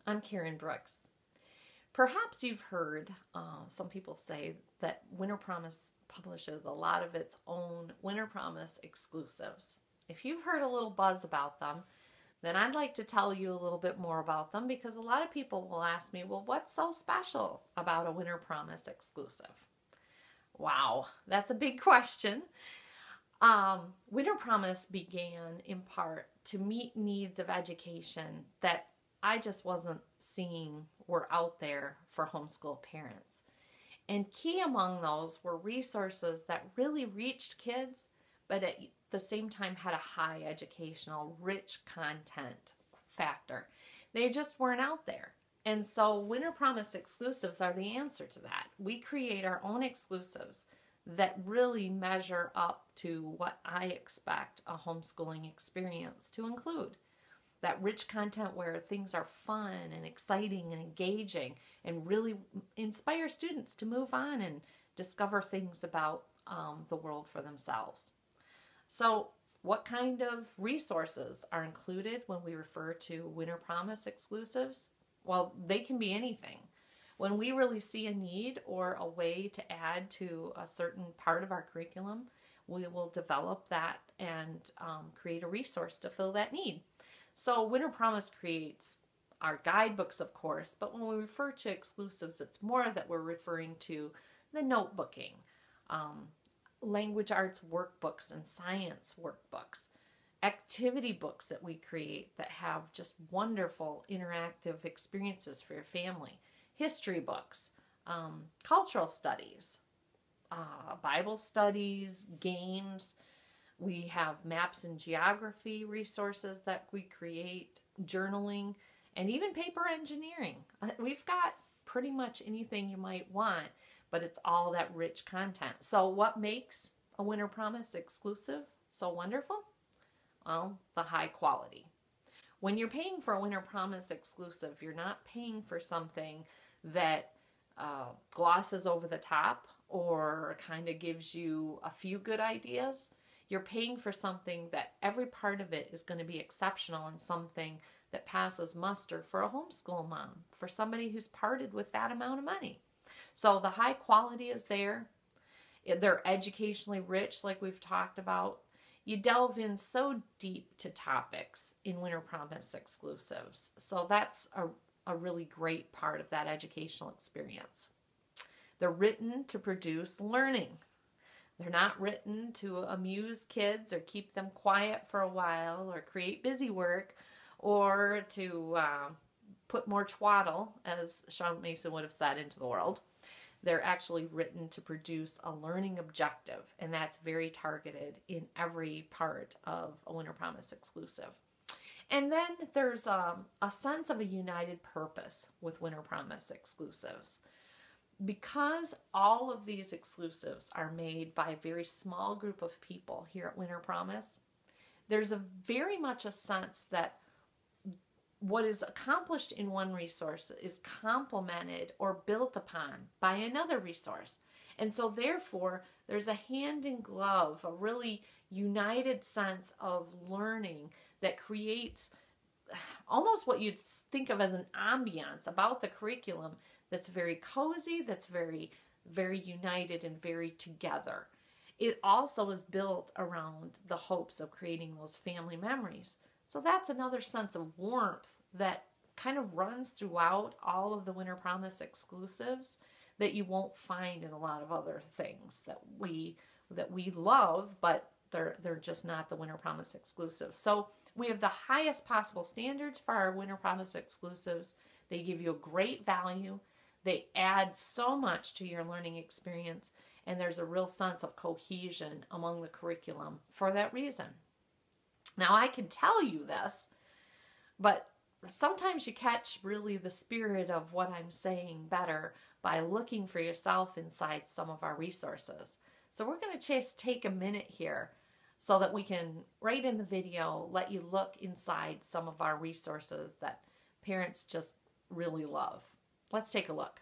I'm Karen Brooks. Perhaps you've heard some people say that Winter Promise publishes a lot of its own Winter Promise exclusives. If you've heard a little buzz about them, then I'd like to tell you a little bit more about them, because a lot of people will ask me, well, what's so special about a Winter Promise exclusive? Wow, that's a big question. Winter Promise began in part to meet needs of education that I just wasn't seeing were out there for homeschool parents. And key among those were resources that really reached kids, but at the same time had a high educational, rich content factor. They just weren't out there. And so Winter Promise exclusives are the answer to that. We create our own exclusives that really measure up to what I expect a homeschooling experience to include. That rich content where things are fun and exciting and engaging and really inspire students to move on and discover things about the world for themselves. So what kind of resources are included when we refer to Winter Promise exclusives? Well, they can be anything. When we really see a need or a way to add to a certain part of our curriculum, we will develop that and create a resource to fill that need. So Winter Promise creates our guidebooks, of course, but when we refer to exclusives, it's more that we're referring to the notebooking, language arts workbooks and science workbooks, activity books that we create that have just wonderful interactive experiences for your family, history books, cultural studies, Bible studies, games. We have maps and geography resources that we create, journaling, and even paper engineering. We've got pretty much anything you might want, but it's all that rich content. So what makes a Winter Promise exclusive so wonderful? Well, the high quality. When you're paying for a Winter Promise exclusive, you're not paying for something that glosses over the top or kind of gives you a few good ideas. You're paying for something that every part of it is going to be exceptional and something that passes muster for a homeschool mom, for somebody who's parted with that amount of money. So the high quality is there. They're educationally rich, like we've talked about. You delve in so deep to topics in Winter Promise exclusives. So that's a really great part of that educational experience. They're written to produce learning. They're not written to amuse kids or keep them quiet for a while or create busy work or to put more twaddle, as Charlotte Mason would have said, into the world. They're actually written to produce a learning objective, and that's very targeted in every part of a Winter Promise exclusive. And then there's a sense of a united purpose with Winter Promise exclusives. Because all of these exclusives are made by a very small group of people here at Winter Promise, there's a very much a sense that what is accomplished in one resource is complemented or built upon by another resource. And so therefore, there's a hand in glove, a really united sense of learning that creates almost what you'd think of as an ambiance about the curriculum that's very cozy, that's very, very united and very together. It also is built around the hopes of creating those family memories. So that's another sense of warmth that kind of runs throughout all of the Winter Promise exclusives that you won't find in a lot of other things that we love, but they're just not the Winter Promise exclusives. So we have the highest possible standards for our Winter Promise exclusives. They give you a great value. They add so much to your learning experience, and there's a real sense of cohesion among the curriculum for that reason. Now, I can tell you this, but sometimes you catch really the spirit of what I'm saying better by looking for yourself inside some of our resources. So we're going to just take a minute here so that we can, right in the video, let you look inside some of our resources that parents just really love. Let's take a look.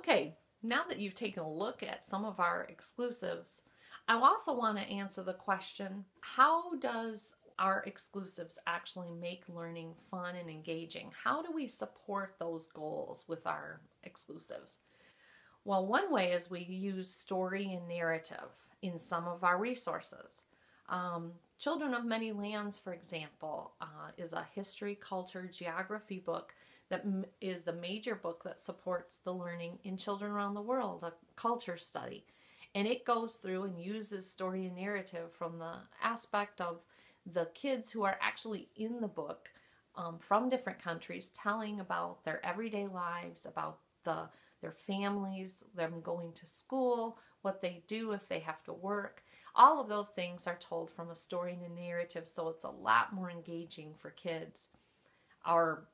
Okay, now that you've taken a look at some of our exclusives, I also want to answer the question, how does our exclusives actually make learning fun and engaging? How do we support those goals with our exclusives? Well, one way is we use story and narrative in some of our resources. Children of Many Lands, for example, is a history, culture, geography book that is the major book that supports the learning in children around the world, a culture study. And it goes through and uses story and narrative from the aspect of the kids who are actually in the book from different countries, telling about their everyday lives, about their families, them going to school, what they do if they have to work. All of those things are told from a story and a narrative, so it's a lot more engaging for kids. Our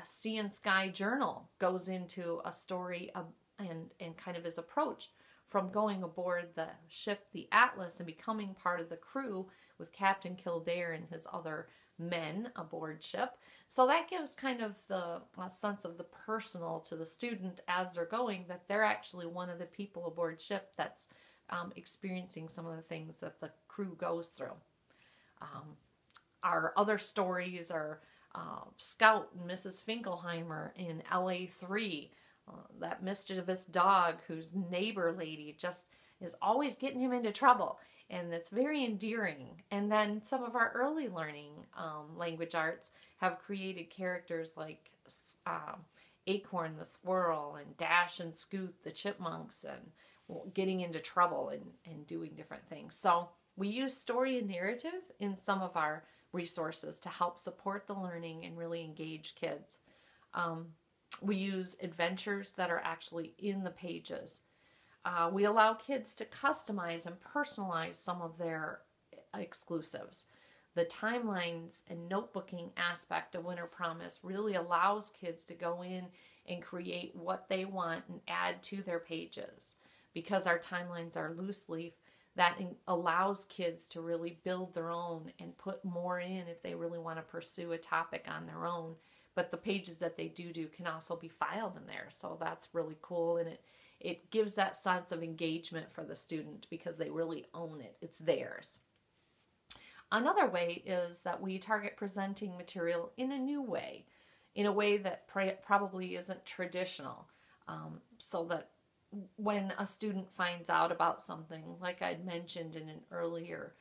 Sea and Sky Journal goes into a story and kind of is approached from going aboard the ship, the Atlas, and becoming part of the crew with Captain Kildare and his other men aboard ship. So that gives kind of a sense of the personal to the student as they're going, that they're actually one of the people aboard ship that's experiencing some of the things that the crew goes through. Our other stories are Scout and Mrs. Finkelheimer in LA3, that mischievous dog whose neighbor lady just is always getting him into trouble, and that's very endearing. And then some of our early learning language arts have created characters like Acorn the squirrel and Dash and Scoot the chipmunks, and getting into trouble and doing different things. So we use story and narrative in some of our resources to help support the learning and really engage kids. We use adventures that are actually in the pages. We allow kids to customize and personalize some of their exclusives. The timelines and notebooking aspect of Winter Promise really allows kids to go in and create what they want and add to their pages. Because our timelines are loose leaf, that allows kids to really build their own and put more in if they really want to pursue a topic on their own. But the pages that they do can also be filed in there. So that's really cool, and it gives that sense of engagement for the student because they really own it. It's theirs. Another way is that we target presenting material in a new way, in a way that probably isn't traditional, so that when a student finds out about something, like I'd mentioned in an earlier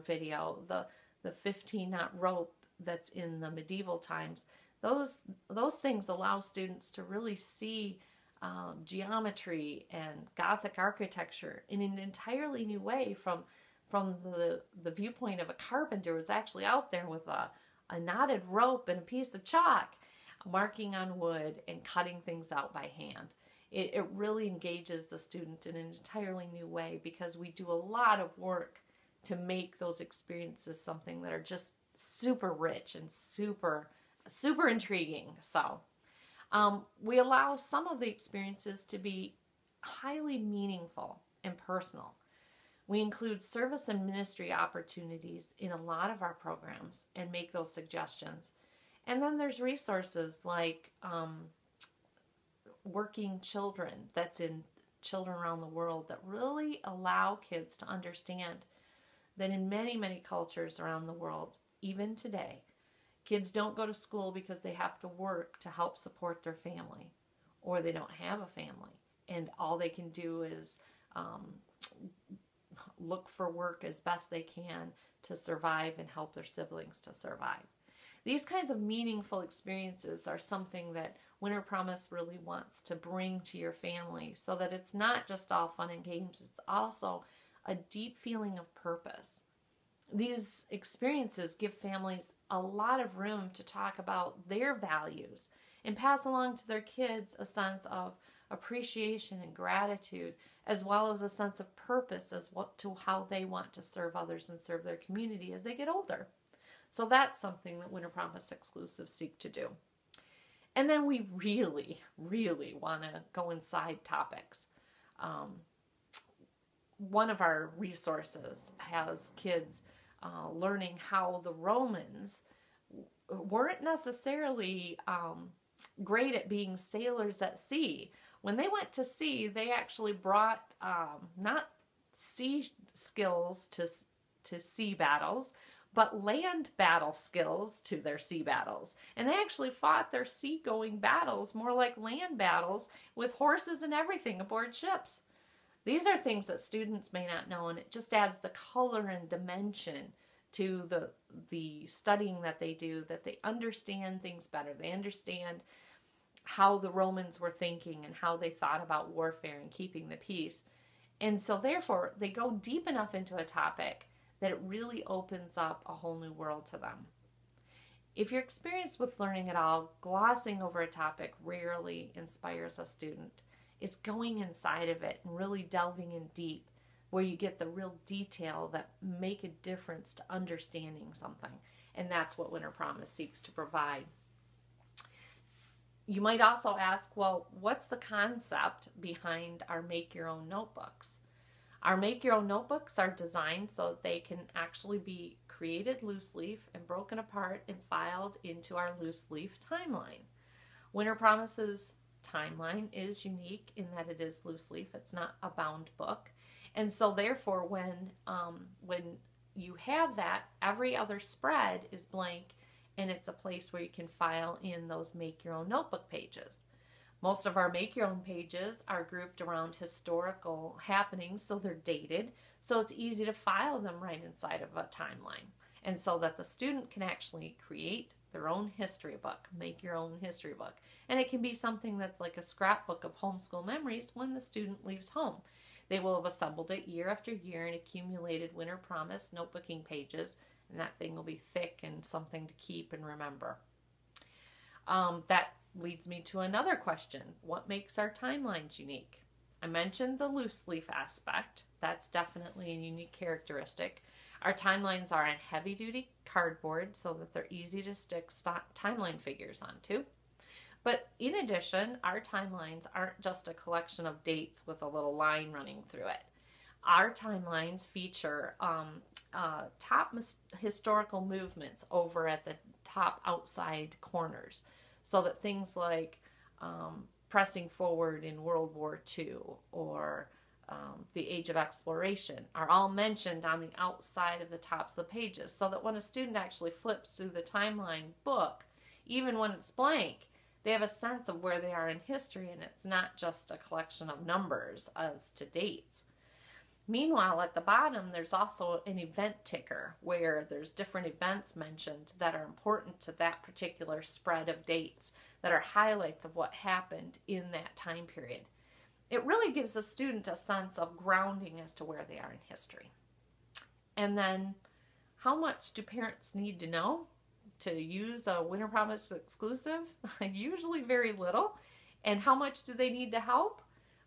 video, the 15-knot rope that's in the medieval times, those things allow students to really see geometry and Gothic architecture in an entirely new way from the viewpoint of a carpenter who's actually out there with a knotted rope and a piece of chalk, marking on wood and cutting things out by hand. It really engages the student in an entirely new way because we do a lot of work to make those experiences something that are just super rich and super intriguing. So we allow some of the experiences to be highly meaningful and personal. We include service and ministry opportunities in a lot of our programs and make those suggestions. And then there's resources like Working Children, that's in children around the world, that really allow kids to understand that in many, many cultures around the world, even today, kids don't go to school because they have to work to help support their family, or they don't have a family, and all they can do is look for work as best they can to survive and help their siblings to survive. These kinds of meaningful experiences are something that Winter Promise really wants to bring to your family, so that it's not just all fun and games, it's also a deep feeling of purpose. These experiences give families a lot of room to talk about their values and pass along to their kids a sense of appreciation and gratitude, as well as a sense of purpose to how they want to serve others and serve their community as they get older. So that's something that Winter Promise exclusives seek to do. And then we really, really want to go inside topics. One of our resources has kids learning how the Romans weren't necessarily great at being sailors at sea. When they went to sea, they actually brought not sea skills to sea battles, but land battle skills to their sea battles. And they actually fought their seagoing battles more like land battles with horses and everything aboard ships. These are things that students may not know, and it just adds the color and dimension to the studying that they do, that they understand things better. They understand how the Romans were thinking and how they thought about warfare and keeping the peace. And so therefore, they go deep enough into a topic that it really opens up a whole new world to them. If you're experienced with learning at all, glossing over a topic rarely inspires a student. It's going inside of it and really delving in deep, where you get the real detail that make a difference to understanding something. And that's what WinterPromise seeks to provide. You might also ask, well, what's the concept behind our Make Your Own notebooks? Our Make Your Own notebooks are designed so that they can actually be created loose leaf and broken apart and filed into our loose leaf timeline. WinterPromise's timeline is unique in that it is loose leaf. It's not a bound book. And so therefore, when you have that, every other spread is blank, and it's a place where you can file in those Make Your Own notebook pages. Most of our Make Your Own pages are grouped around historical happenings, so they're dated, so it's easy to file them right inside of a timeline, and so that the student can actually create their own history book, make your own history book. And it can be something that's like a scrapbook of homeschool memories when the student leaves home. They will have assembled it year after year and accumulated WinterPromise notebooking pages, and that thing will be thick and something to keep and remember. That leads me to another question. What makes our timelines unique? I mentioned the loose leaf aspect. That's definitely a unique characteristic. Our timelines are on heavy-duty cardboard so that they're easy to stick timeline figures onto. But in addition, our timelines aren't just a collection of dates with a little line running through it. Our timelines feature top historical movements over at the top outside corners, so that things like pressing forward in World War II or the Age of Exploration are all mentioned on the outside of the tops of the pages, so that when a student actually flips through the timeline book, even when it's blank, they have a sense of where they are in history, and it's not just a collection of numbers as to dates. Meanwhile, at the bottom, there's also an event ticker where there's different events mentioned that are important to that particular spread of dates, that are highlights of what happened in that time period. It really gives the student a sense of grounding as to where they are in history. And then, how much do parents need to know to use a WinterPromise exclusive? Usually very little. And how much do they need to help?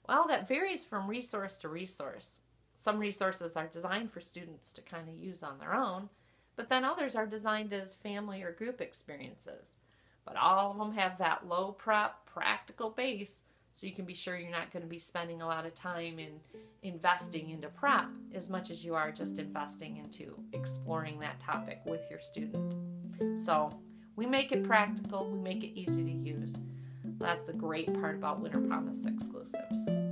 Well, that varies from resource to resource. Some resources are designed for students to kind of use on their own, but then others are designed as family or group experiences. But all of them have that low prep, practical base, so you can be sure you're not going to be spending a lot of time in investing into prep as much as you are just investing into exploring that topic with your student. So we make it practical, we make it easy to use. That's the great part about WinterPromise exclusives.